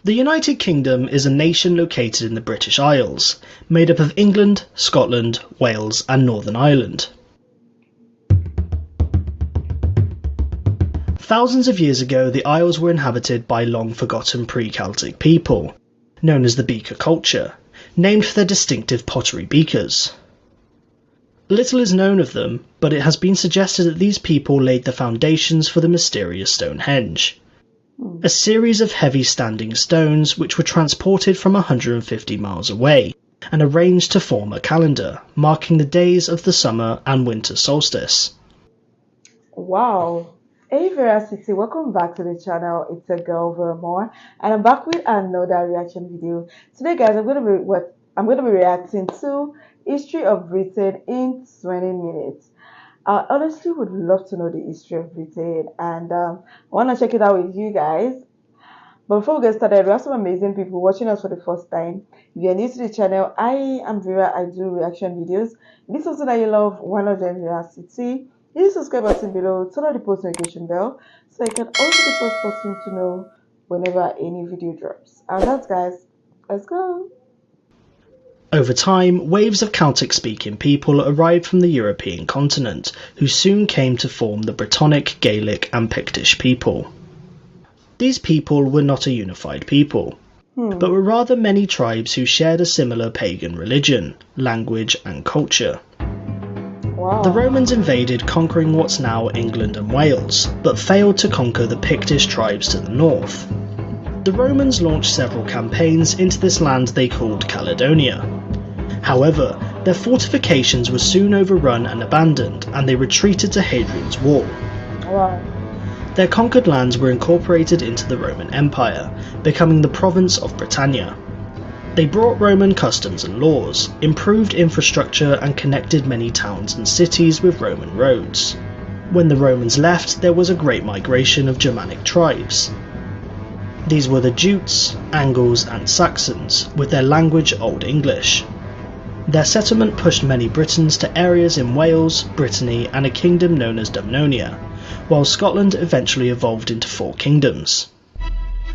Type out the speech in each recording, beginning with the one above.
The United Kingdom is a nation located in the British Isles, made up of England, Scotland, Wales and Northern Ireland. Thousands of years ago, the Isles were inhabited by long-forgotten pre-Celtic people, known as the Beaker culture, named for their distinctive pottery beakers. Little is known of them, but it has been suggested that these people laid the foundations for the mysterious Stonehenge, a series of heavy standing stones which were transported from 150 miles away and arranged to form a calendar, marking the days of the summer and winter solstice. Wow. Hey Veracity, welcome back to the channel. It's a girl Veramore, and I'm back with another reaction video. Today, guys, I'm gonna be reacting to History of Britain in 20 minutes. I honestly would love to know the history of Britain, and I want to check it out with you guys. But before we get started, we have some amazing people watching us for the first time. If you're new to the channel, I am Vera. I do reaction videos. If this is something that you love, one of them Veracity. Hit the subscribe button below, turn on the post notification bell so you can also be the first person to know whenever any video drops. And that's, guys, let's go. Over time, waves of Celtic-speaking people arrived from the European continent, who soon came to form the Brittonic, Gaelic and Pictish people. These people were not a unified people, but were rather many tribes who shared a similar pagan religion, language and culture. Wow. The Romans invaded, conquering what's now England and Wales, but failed to conquer the Pictish tribes to the north. The Romans launched several campaigns into this land they called Caledonia. However, their fortifications were soon overrun and abandoned, and they retreated to Hadrian's Wall. Wow. Their conquered lands were incorporated into the Roman Empire, becoming the province of Britannia. They brought Roman customs and laws, improved infrastructure and connected many towns and cities with Roman roads. When the Romans left, there was a great migration of Germanic tribes. These were the Jutes, Angles and Saxons, with their language Old English. Their settlement pushed many Britons to areas in Wales, Brittany and a kingdom known as Dumnonia, while Scotland eventually evolved into 4 kingdoms.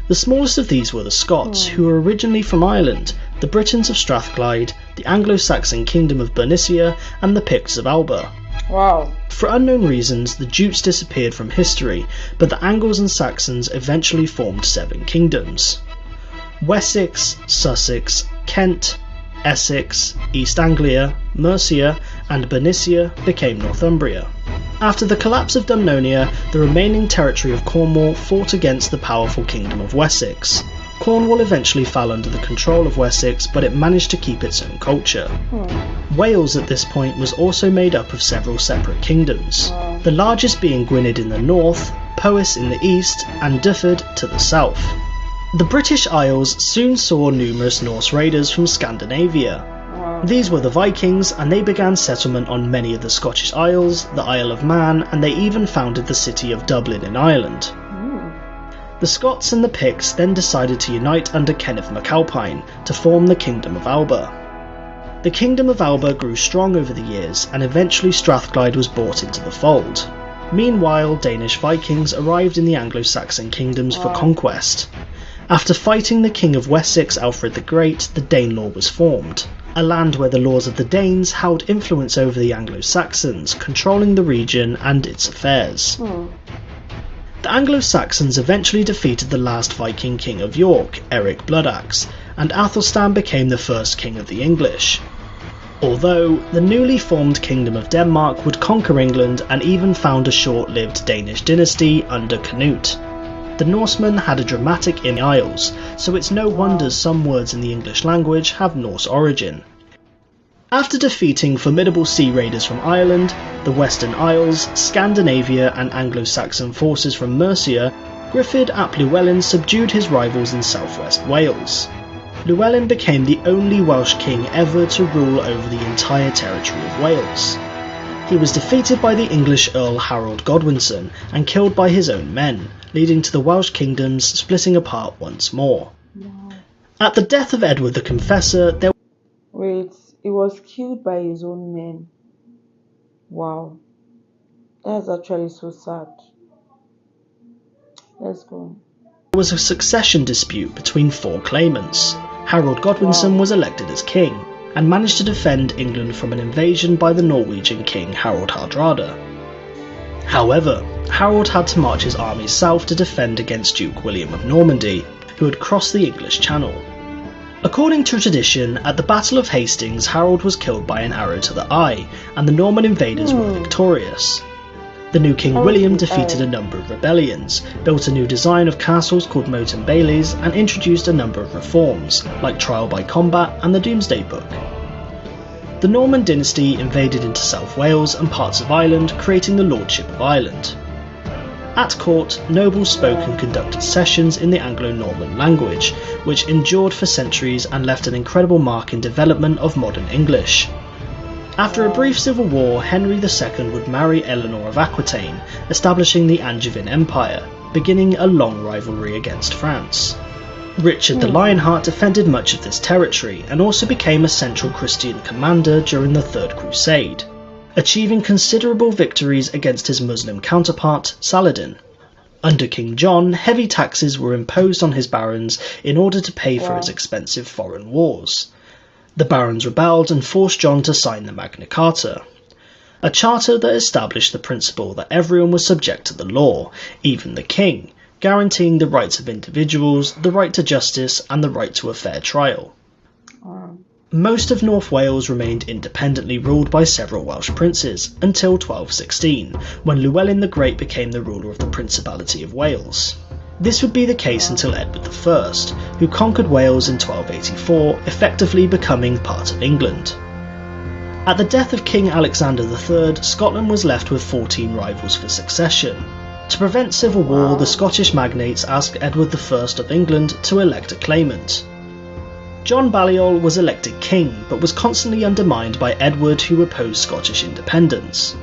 The smallest of these were the Scots, who were originally from Ireland, the Britons of Strathclyde, the Anglo-Saxon kingdom of Bernicia and the Picts of Alba. Wow. For unknown reasons, the Jutes disappeared from history, but the Angles and Saxons eventually formed 7 kingdoms. Wessex, Sussex, Kent, Essex, East Anglia, Mercia and Bernicia became Northumbria. After the collapse of Dumnonia, the remaining territory of Cornwall fought against the powerful kingdom of Wessex. Cornwall eventually fell under the control of Wessex, but it managed to keep its own culture. Wales at this point was also made up of several separate kingdoms, the largest being Gwynedd in the north, Powys in the east and Dyfed to the south. The British Isles soon saw numerous Norse raiders from Scandinavia. These were the Vikings, and they began settlement on many of the Scottish Isles, the Isle of Man, and they even founded the city of Dublin in Ireland. The Scots and the Picts then decided to unite under Kenneth MacAlpine to form the Kingdom of Alba. The Kingdom of Alba grew strong over the years, and eventually Strathclyde was brought into the fold. Meanwhile, Danish Vikings arrived in the Anglo-Saxon kingdoms for conquest. After fighting the King of Wessex, Alfred the Great, the Danelaw was formed, a land where the laws of the Danes held influence over the Anglo-Saxons, controlling the region and its affairs. The Anglo-Saxons eventually defeated the last Viking king of York, Eric Bloodaxe, and Athelstan became the first king of the English. Although, the newly formed Kingdom of Denmark would conquer England and even found a short-lived Danish dynasty under Canute. The Norsemen had a dramatic in the Isles, so it's no wonder some words in the English language have Norse origin. After defeating formidable sea raiders from Ireland, the Western Isles, Scandinavia and Anglo-Saxon forces from Mercia, Griffith ap Llywelyn subdued his rivals in southwest Wales. Llywelyn became the only Welsh king ever to rule over the entire territory of Wales. He was defeated by the English Earl Harold Godwinson and killed by his own men, leading to the Welsh kingdoms splitting apart once more. At the death of Edward the Confessor, there Wait, he was killed by his own men. Wow. That's actually so sad. Let's go. There was a succession dispute between 4 claimants. Harold Godwinson was elected as king, and managed to defend England from an invasion by the Norwegian king Harald Hardrada. However, Harold had to march his armies south to defend against Duke William of Normandy, who had crossed the English Channel. According to tradition, at the Battle of Hastings, Harold was killed by an arrow to the eye, and the Norman invaders were victorious. The new King William defeated a number of rebellions, built a new design of castles called moat and baileys, and introduced a number of reforms, like trial by combat and the Domesday Book. The Norman dynasty invaded into South Wales and parts of Ireland, creating the Lordship of Ireland. At court, nobles spoke and conducted sessions in the Anglo-Norman language, which endured for centuries and left an incredible mark in development of modern English. After a brief civil war, Henry II would marry Eleanor of Aquitaine, establishing the Angevin Empire, beginning a long rivalry against France. Richard the Lionheart defended much of this territory and also became a central Christian commander during the Third Crusade, achieving considerable victories against his Muslim counterpart, Saladin. Under King John, heavy taxes were imposed on his barons in order to pay for his expensive foreign wars. The barons rebelled and forced John to sign the Magna Carta, a charter that established the principle that everyone was subject to the law, even the king, guaranteeing the rights of individuals, the right to justice, and the right to a fair trial. Most of North Wales remained independently ruled by several Welsh princes until 1216, when Llewellyn the Great became the ruler of the Principality of Wales. This would be the case until Edward I, who conquered Wales in 1284, effectively becoming part of England. At the death of King Alexander III, Scotland was left with 14 rivals for succession. To prevent civil war, the Scottish magnates asked Edward I of England to elect a claimant. John Balliol was elected king, but was constantly undermined by Edward, who opposed Scottish independence.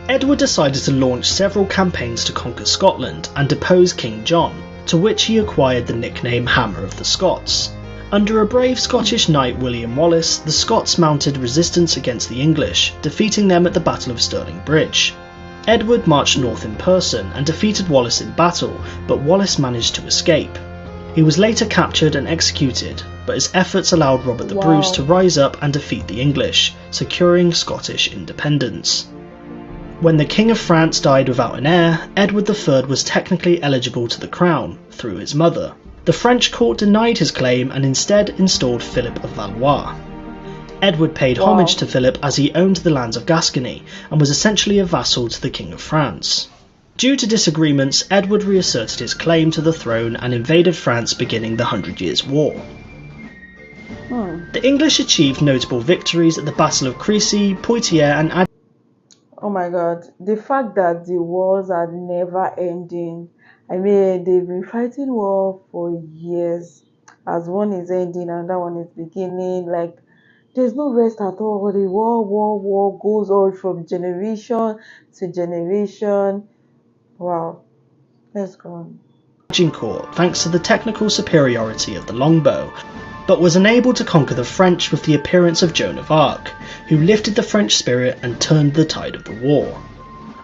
Edward decided to launch several campaigns to conquer Scotland and depose King John, to which he acquired the nickname Hammer of the Scots. Under a brave Scottish knight William Wallace, the Scots mounted resistance against the English, defeating them at the Battle of Stirling Bridge. Edward marched north in person and defeated Wallace in battle, but Wallace managed to escape. He was later captured and executed, but his efforts allowed Robert the Bruce to rise up and defeat the English, securing Scottish independence. When the King of France died without an heir, Edward III was technically eligible to the crown, through his mother. The French court denied his claim and instead installed Philip of Valois. Edward paid homage to Philip as he owned the lands of Gascony and was essentially a vassal to the King of France. Due to disagreements, Edward reasserted his claim to the throne and invaded France, beginning the 100 Years' War. The English achieved notable victories at the Battle of Crécy, Poitiers and Oh my god, the fact that the wars are never ending. I mean, they've been fighting war for years. As one is ending, another one is beginning. Like, there's no rest at all. The war goes on from generation to generation. Wow. Let's go on. Agincourt, thanks to the technical superiority of the longbow, but was unable to conquer the French with the appearance of Joan of Arc, who lifted the French spirit and turned the tide of the war.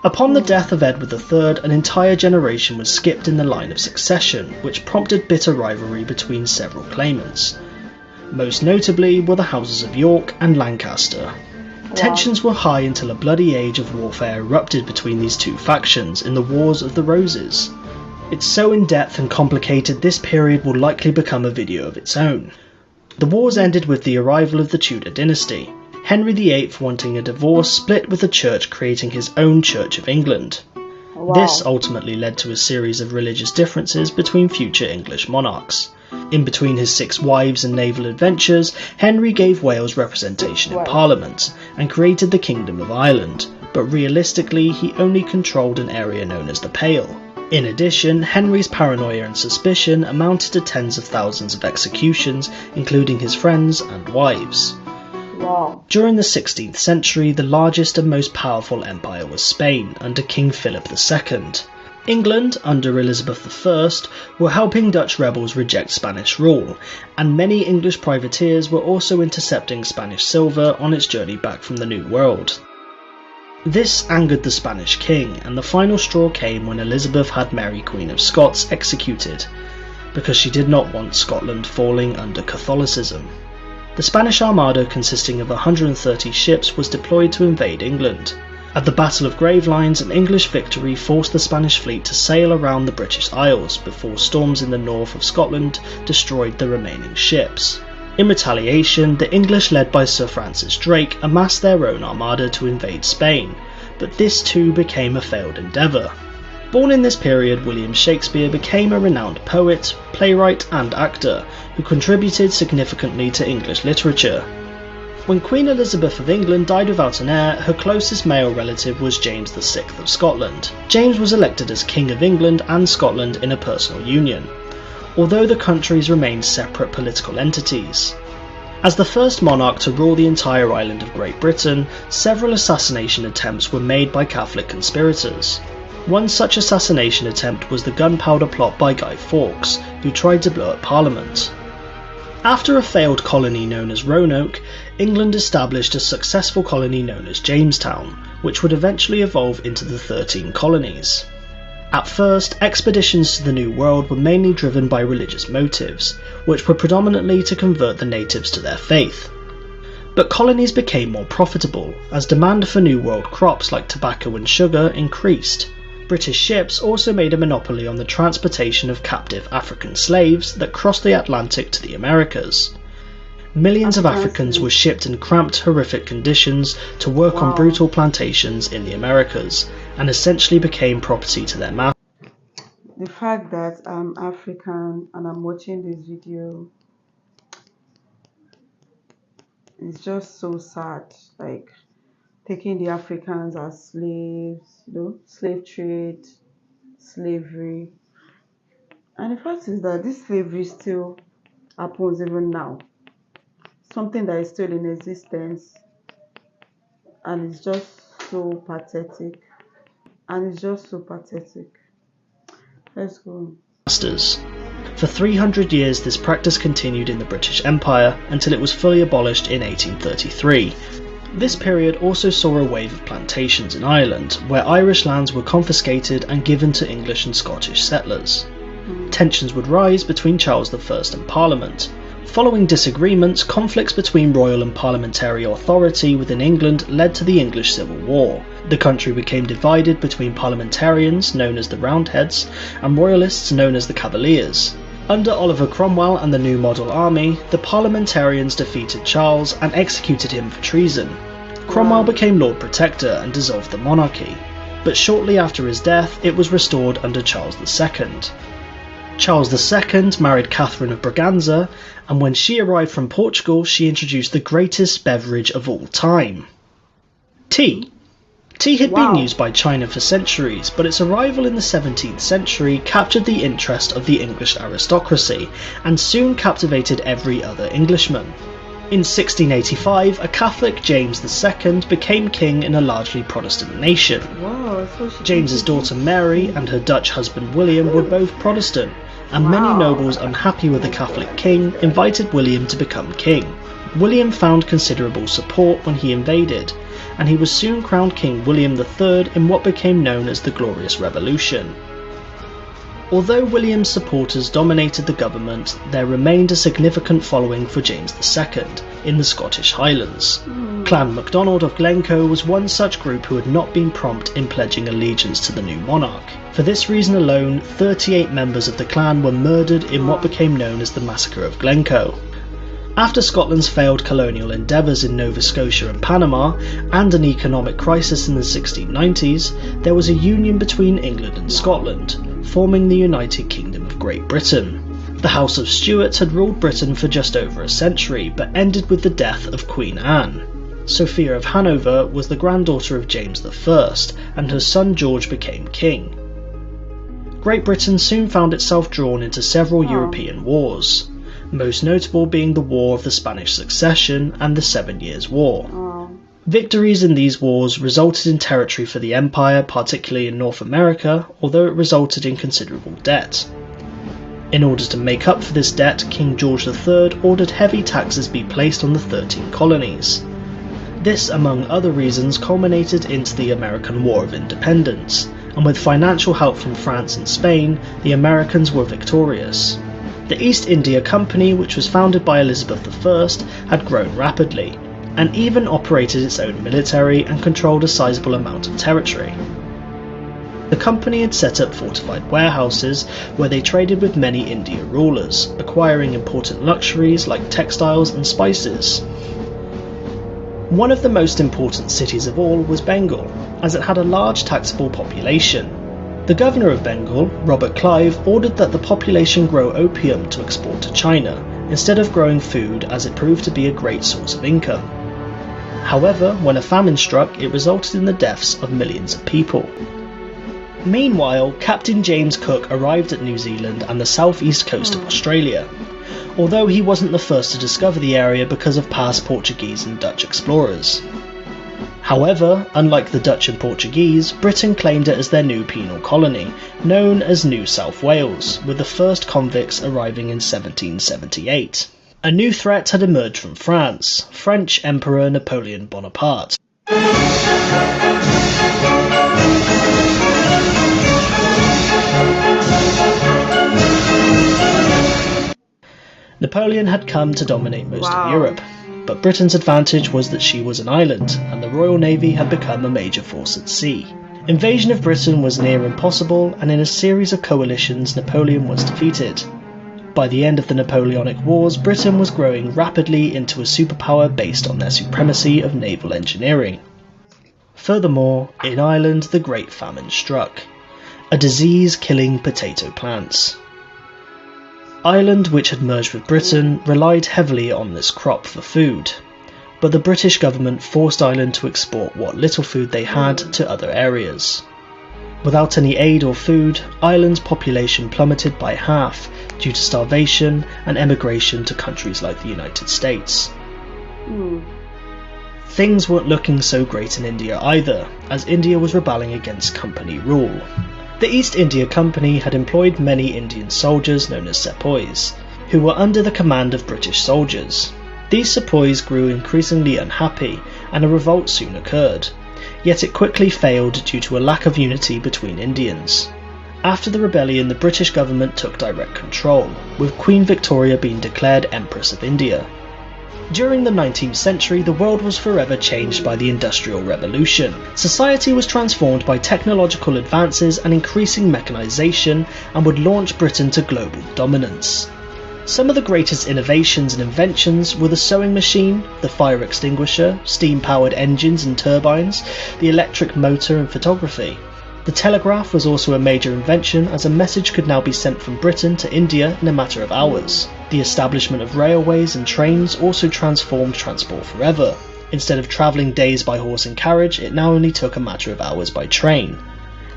Upon the death of Edward III, an entire generation was skipped in the line of succession, which prompted bitter rivalry between several claimants. Most notably were the houses of York and Lancaster. Tensions were high until a bloody age of warfare erupted between these two factions in the Wars of the Roses. It's so in-depth and complicated this period will likely become a video of its own. The wars ended with the arrival of the Tudor dynasty, Henry VIII wanting a divorce split with the church creating his own Church of England. This ultimately led to a series of religious differences between future English monarchs. In between his 6 wives and naval adventures, Henry gave Wales representation in Parliament and created the Kingdom of Ireland, but realistically he only controlled an area known as the Pale. In addition, Henry's paranoia and suspicion amounted to tens of thousands of executions, including his friends and wives. During the 16th century, the largest and most powerful empire was Spain, under King Philip II. England, under Elizabeth I, were helping Dutch rebels reject Spanish rule, and many English privateers were also intercepting Spanish silver on its journey back from the New World. This angered the Spanish king, and the final straw came when Elizabeth had Mary Queen of Scots executed, because she did not want Scotland falling under Catholicism. The Spanish Armada, consisting of 130 ships, was deployed to invade England. At the Battle of Gravelines, an English victory forced the Spanish fleet to sail around the British Isles before storms in the north of Scotland destroyed the remaining ships. In retaliation, the English, led by Sir Francis Drake, amassed their own armada to invade Spain, but this too became a failed endeavour. Born in this period, William Shakespeare became a renowned poet, playwright and actor, who contributed significantly to English literature. When Queen Elizabeth of England died without an heir, her closest male relative was James VI of Scotland. James was elected as King of England and Scotland in a personal union, although the countries remained separate political entities. As the first monarch to rule the entire island of Great Britain, several assassination attempts were made by Catholic conspirators. One such assassination attempt was the gunpowder plot by Guy Fawkes, who tried to blow up Parliament. After a failed colony known as Roanoke, England established a successful colony known as Jamestown, which would eventually evolve into the 13 colonies. At first, expeditions to the New World were mainly driven by religious motives, which were predominantly to convert the natives to their faith. But colonies became more profitable, as demand for New World crops like tobacco and sugar increased. British ships also made a monopoly on the transportation of captive African slaves that crossed the Atlantic to the Americas. Millions of Africans were shipped in cramped, horrific conditions to work on brutal plantations in the Americas, and essentially became property to their masters. The fact that I'm African and I'm watching this video is just so sad. Like, taking the Africans as slaves, slave trade, slavery. And the fact is that this slavery still happens even now. Something that is still in existence, and it's just so pathetic. Let's go. For 300 years this practice continued in the British Empire until it was fully abolished in 1833. This period also saw a wave of plantations in Ireland, where Irish lands were confiscated and given to English and Scottish settlers. Tensions would rise between Charles I and Parliament. Following disagreements, conflicts between royal and parliamentary authority within England led to the English Civil War. The country became divided between parliamentarians, known as the Roundheads, and royalists, known as the Cavaliers. Under Oliver Cromwell and the New Model Army, the parliamentarians defeated Charles and executed him for treason. Cromwell became Lord Protector and dissolved the monarchy, but shortly after his death it was restored under Charles II. Charles II married Catherine of Braganza, and when she arrived from Portugal she introduced the greatest beverage of all time: tea. Tea had been used by China for centuries, but its arrival in the 17th century captured the interest of the English aristocracy, and soon captivated every other Englishman. In 1685, a Catholic James II became king in a largely Protestant nation. James's daughter Mary and her Dutch husband William were both Protestant, and many nobles unhappy with the Catholic king invited William to become king. William found considerable support when he invaded, and he was soon crowned King William III in what became known as the Glorious Revolution. Although William's supporters dominated the government, there remained a significant following for James II in the Scottish Highlands. Clan MacDonald of Glencoe was one such group who had not been prompt in pledging allegiance to the new monarch. For this reason alone, 38 members of the clan were murdered in what became known as the Massacre of Glencoe. After Scotland's failed colonial endeavours in Nova Scotia and Panama, and an economic crisis in the 1690s, there was a union between England and Scotland, forming the United Kingdom of Great Britain. The House of Stuart had ruled Britain for just over a century, but ended with the death of Queen Anne. Sophia of Hanover was the granddaughter of James I, and her son George became king. Great Britain soon found itself drawn into several European wars, most notable being the War of the Spanish Succession and the 7 Years' War. Victories in these wars resulted in territory for the empire, particularly in North America, although it resulted in considerable debt. In order to make up for this debt, King George III ordered heavy taxes be placed on the 13 colonies. This, among other reasons, culminated into the American War of Independence, and with financial help from France and Spain, the Americans were victorious. The East India Company, which was founded by Elizabeth I, had grown rapidly, and even operated its own military and controlled a sizable amount of territory. The company had set up fortified warehouses where they traded with many Indian rulers, acquiring important luxuries like textiles and spices. One of the most important cities of all was Bengal, as it had a large taxable population. The governor of Bengal, Robert Clive, ordered that the population grow opium to export to China, instead of growing food, as it proved to be a great source of income. However, when a famine struck, it resulted in the deaths of millions of people. Meanwhile, Captain James Cook arrived at New Zealand and the southeast coast of Australia, although he wasn't the first to discover the area because of past Portuguese and Dutch explorers. However, unlike the Dutch and Portuguese, Britain claimed it as their new penal colony, known as New South Wales, with the first convicts arriving in 1778. A new threat had emerged from France, French Emperor Napoleon Bonaparte. Napoleon had come to dominate most of Europe, but Britain's advantage was that she was an island, and the Royal Navy had become a major force at sea. Invasion of Britain was near impossible, and in a series of coalitions Napoleon was defeated. By the end of the Napoleonic Wars, Britain was growing rapidly into a superpower based on their supremacy of naval engineering. Furthermore, in Ireland the Great Famine struck, a disease killing potato plants. Ireland, which had merged with Britain, relied heavily on this crop for food, but the British government forced Ireland to export what little food they had to other areas. Without any aid or food, Ireland's population plummeted by half due to starvation and emigration to countries like the United States. Things weren't looking so great in India either, as India was rebelling against company rule. The East India Company had employed many Indian soldiers known as sepoys, who were under the command of British soldiers. These sepoys grew increasingly unhappy, and a revolt soon occurred, yet it quickly failed due to a lack of unity between Indians. After the rebellion, the British government took direct control, with Queen Victoria being declared Empress of India. During the 19th century, the world was forever changed by the Industrial Revolution. Society was transformed by technological advances and increasing mechanisation, and would launch Britain to global dominance. Some of the greatest innovations and inventions were the sewing machine, the fire extinguisher, steam-powered engines and turbines, the electric motor and photography. The telegraph was also a major invention, as a message could now be sent from Britain to India in a matter of hours. The establishment of railways and trains also transformed transport forever. Instead of travelling days by horse and carriage, it now only took a matter of hours by train.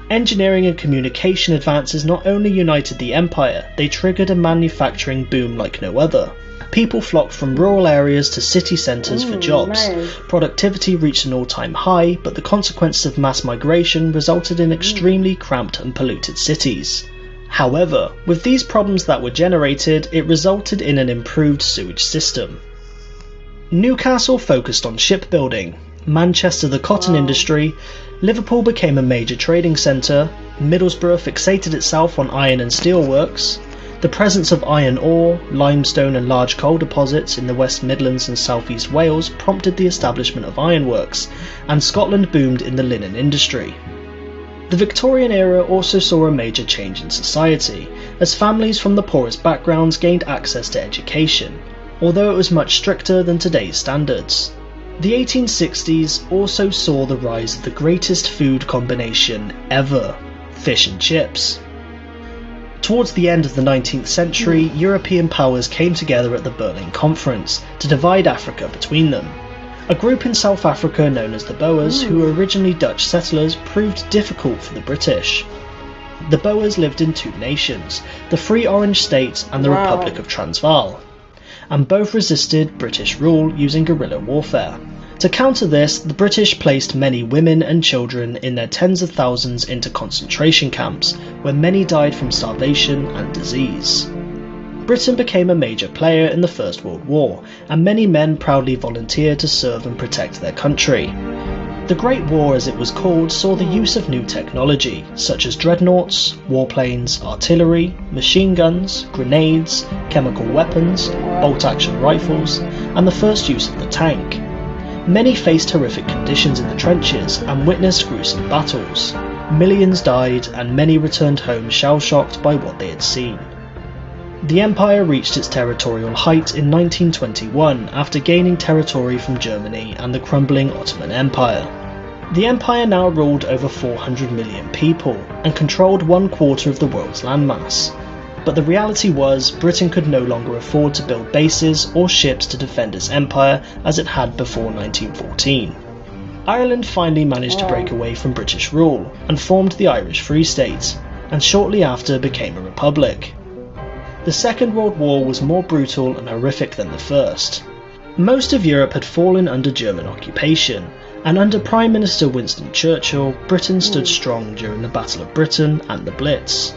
Engineering and communication advances not only united the empire, they triggered a manufacturing boom like no other. People flocked from rural areas to city centres for jobs. Nice. Productivity reached an all-time high, but the consequences of mass migration resulted in extremely cramped and polluted cities. However, with these problems that were generated, it resulted in an improved sewage system. Newcastle focused on shipbuilding, Manchester the cotton industry, Liverpool became a major trading centre, Middlesbrough fixated itself on iron and steel works. The presence of iron ore, limestone and large coal deposits in the West Midlands and South East Wales prompted the establishment of ironworks, and Scotland boomed in the linen industry. The Victorian era also saw a major change in society, as families from the poorest backgrounds gained access to education, although it was much stricter than today's standards. The 1860s also saw the rise of the greatest food combination ever, fish and chips. Towards the end of the 19th century, European powers came together at the Berlin Conference to divide Africa between them. A group in South Africa known as the Boers, who were originally Dutch settlers, proved difficult for the British. The Boers lived in two nations, the Free Orange State and the Republic of Transvaal, and both resisted British rule using guerrilla warfare. To counter this, the British placed many women and children in their tens of thousands into concentration camps, where many died from starvation and disease. Britain became a major player in the First World War, and many men proudly volunteered to serve and protect their country. The Great War, as it was called, saw the use of new technology, such as dreadnoughts, warplanes, artillery, machine guns, grenades, chemical weapons, bolt-action rifles, and the first use of the tank. Many faced horrific conditions in the trenches and witnessed gruesome battles. Millions died, and many returned home shell-shocked by what they had seen. The Empire reached its territorial height in 1921 after gaining territory from Germany and the crumbling Ottoman Empire. The Empire now ruled over 400 million people and controlled 1/4 of the world's landmass. But the reality was, Britain could no longer afford to build bases or ships to defend its empire as it had before 1914. Ireland finally managed to break away from British rule and formed the Irish Free State, and shortly after became a republic. The Second World War was more brutal and horrific than the First. Most of Europe had fallen under German occupation, and under Prime Minister Winston Churchill, Britain stood strong during the Battle of Britain and the Blitz.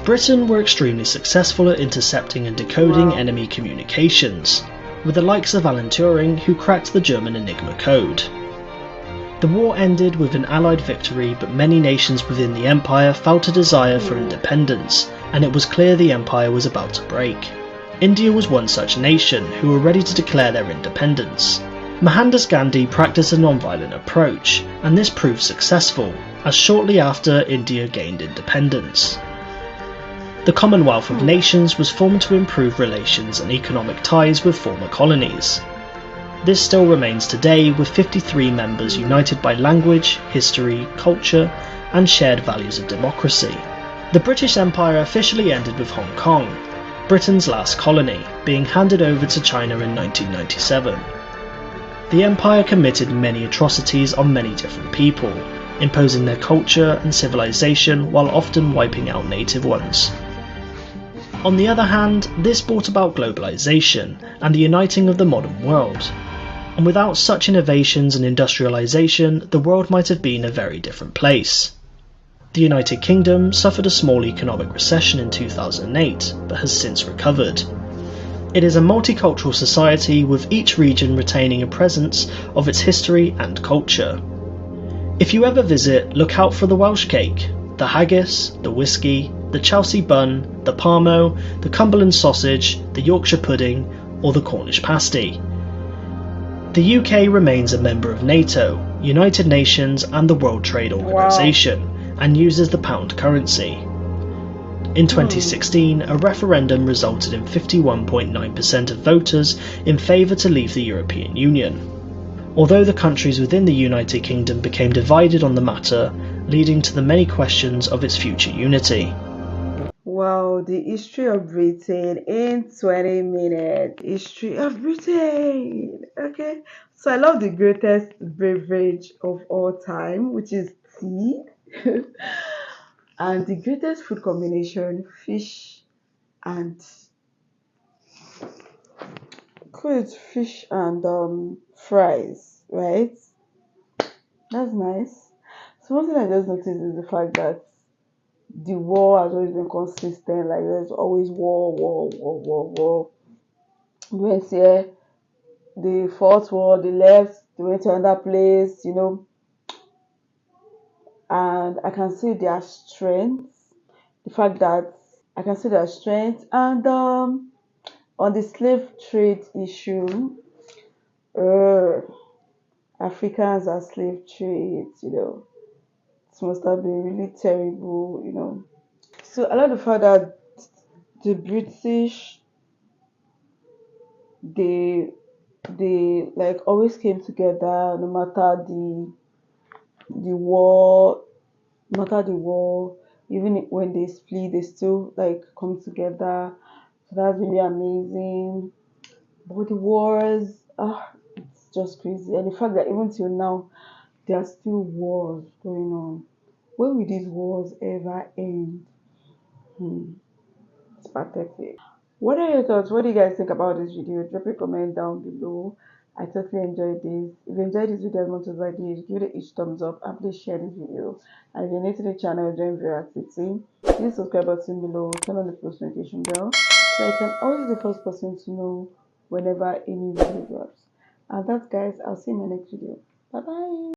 Britain were extremely successful at intercepting and decoding enemy communications, with the likes of Alan Turing, who cracked the German Enigma code. The war ended with an Allied victory, but many nations within the Empire felt a desire for independence, and it was clear the Empire was about to break. India was one such nation who were ready to declare their independence. Mohandas Gandhi practiced a non-violent approach, and this proved successful, as shortly after India gained independence. The Commonwealth of Nations was formed to improve relations and economic ties with former colonies. This still remains today, with 53 members united by language, history, culture, and shared values of democracy. The British Empire officially ended with Hong Kong, Britain's last colony, being handed over to China in 1997. The Empire committed many atrocities on many different people, imposing their culture and civilization while often wiping out native ones. On the other hand, this brought about globalization and the uniting of the modern world. And without such innovations and industrialization, the world might have been a very different place. The United Kingdom suffered a small economic recession in 2008, but has since recovered. It is a multicultural society, with each region retaining a presence of its history and culture. If you ever visit, look out for the Welsh cake, the haggis, the whiskey, the Chelsea bun, the parmo, the Cumberland sausage, the Yorkshire pudding, or the Cornish pasty. The UK remains a member of NATO, United Nations and the World Trade Organization, and uses the pound currency. In 2016, a referendum resulted in 51.9% of voters in favour to leave the European Union, although the countries within the United Kingdom became divided on the matter, leading to the many questions of its future unity. Wow, the history of Britain in 20 minutes. History of Britain. Okay. So I love the greatest beverage of all time, which is tea. And the greatest food combination, fish and fish and fries, right? That's nice. So one thing I just noticed is the fact that the war has always been consistent. Like there's always war, war, war, war, war. They went here, they fought war, they left, they went to another place, and I can see their strength. The fact that I can see their strength, and on the slave trade issue, uh, Africans are slave trade, it must have been really terrible. So I like the fact that the British, they they like always came together no matter the war, no matter the war, even when they split, they still like come together. So that's really amazing. But the wars, it's just crazy. And the fact that even till now, there are still wars going on. When will these wars ever end? Hmm, it's pathetic. What are your thoughts? What do you guys think about this video? Drop a comment down below. I totally enjoyed this. If you enjoyed this video as much as I did, give it a huge thumbs up and please share this video. And if you're new to the channel, join Vera City. Please subscribe button below, turn on the post notification bell so I can always be the first person to know whenever a new video drops. And that's guys, I'll see you in my next video. Bye bye.